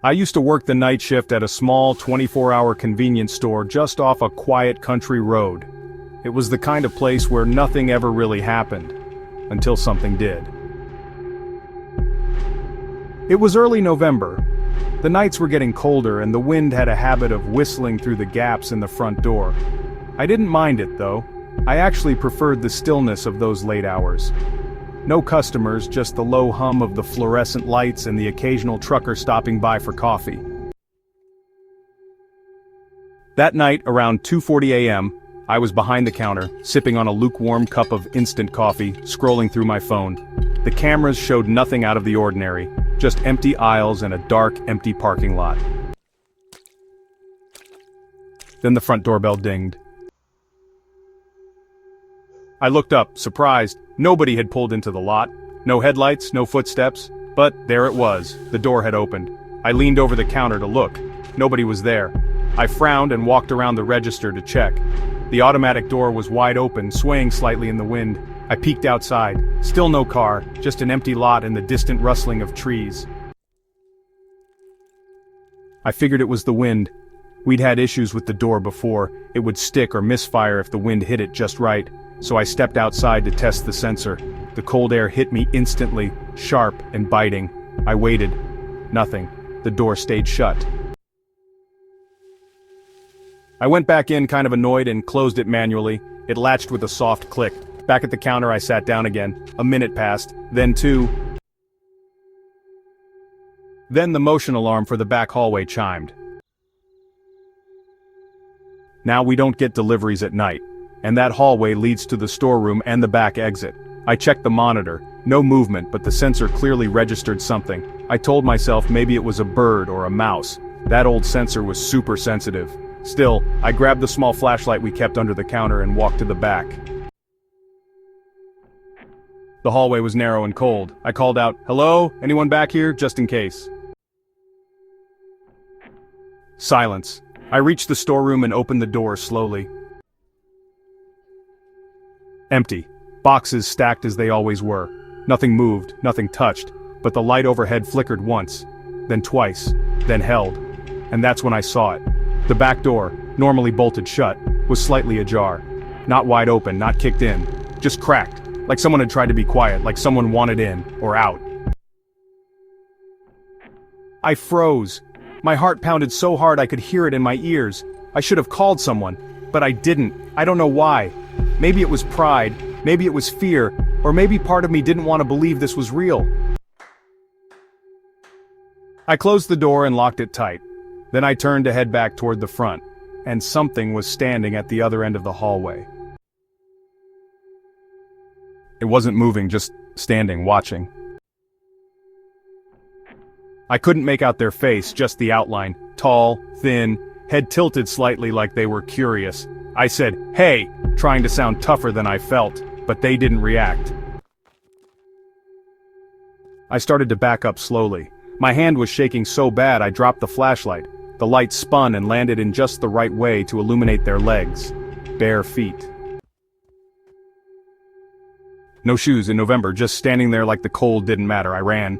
I used to work the night shift at a small 24-hour convenience store just off a quiet country road. It was the kind of place where nothing ever really happened, until something did. It was early November. The nights were getting colder and the wind had a habit of whistling through the gaps in the front door. I didn't mind it though. I actually preferred the stillness of those late hours. No customers, just the low hum of the fluorescent lights and the occasional trucker stopping by for coffee. That night, around 2:40 a.m., I was behind the counter, sipping on a lukewarm cup of instant coffee, scrolling through my phone. The cameras showed nothing out of the ordinary, just empty aisles and a dark, empty parking lot. Then the front doorbell dinged. I looked up, surprised. Nobody had pulled into the lot. No headlights, no footsteps. But there it was. The door had opened. I leaned over the counter to look. Nobody was there. I frowned and walked around the register to check. The automatic door was wide open, swaying slightly in the wind. I peeked outside. Still no car, just an empty lot and the distant rustling of trees. I figured it was the wind. We'd had issues with the door before. It would stick or misfire if the wind hit it just right. So I stepped outside to test the sensor. The cold air hit me instantly, sharp and biting. I waited. Nothing. The door stayed shut. I went back in kind of annoyed and closed it manually. It latched with a soft click. Back at the counter I sat down again. A minute passed, then two. Then the motion alarm for the back hallway chimed. Now we don't get deliveries at night, and that hallway leads to the storeroom and the back exit. I checked the monitor. No movement, but the sensor clearly registered something. I told myself maybe it was a bird or a mouse. That old sensor was super sensitive. Still, I grabbed the small flashlight we kept under the counter and walked to the back. The hallway was narrow and cold. I called out, "Hello? Anyone back here?" just in case. Silence. I reached the storeroom and opened the door slowly. Empty. Boxes stacked as they always were. Nothing moved, nothing touched, but the light overhead flickered once, then twice, then held. And that's when I saw it. The back door, normally bolted shut, was slightly ajar. Not wide open, not kicked in. Just cracked, like someone had tried to be quiet, like someone wanted in, or out. I froze. My heart pounded so hard I could hear it in my ears. I should have called someone, but I didn't. I don't know why. Maybe it was pride, maybe it was fear, or maybe part of me didn't want to believe this was real. I closed the door and locked it tight. Then I turned to head back toward the front, and something was standing at the other end of the hallway. It wasn't moving, just standing, watching. I couldn't make out their face, just the outline. Tall, thin, head tilted slightly like they were curious. I said, "Hey," trying to sound tougher than I felt, but they didn't react. I started to back up slowly. My hand was shaking so bad I dropped the flashlight. The light spun and landed in just the right way to illuminate their legs. Bare feet. No shoes in November, just standing there like the cold didn't matter. I ran.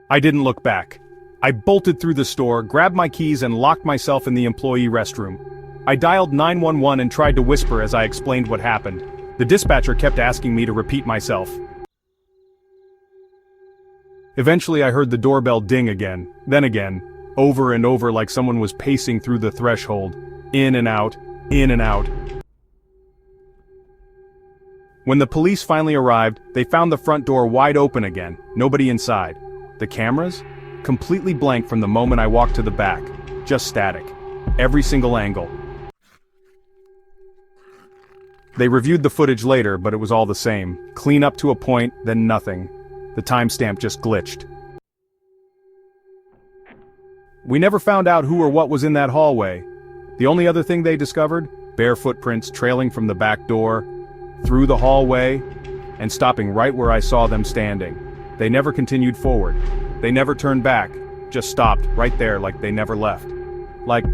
I didn't look back. I bolted through the store, grabbed my keys and locked myself in the employee restroom. I dialed 911 and tried to whisper as I explained what happened. The dispatcher kept asking me to repeat myself. Eventually I heard the doorbell ding again, then again, over and over like someone was pacing through the threshold, in and out, in and out. When the police finally arrived, they found the front door wide open again, nobody inside. The cameras? Completely blank from the moment I walked to the back, just static. Every single angle. They reviewed the footage later, but it was all the same. Clean up to a point, then nothing. The timestamp just glitched. We never found out who or what was in that hallway. The only other thing they discovered? Bare footprints trailing from the back door, through the hallway, and stopping right where I saw them standing. They never continued forward. They never turned back, just stopped right there like they never left. Like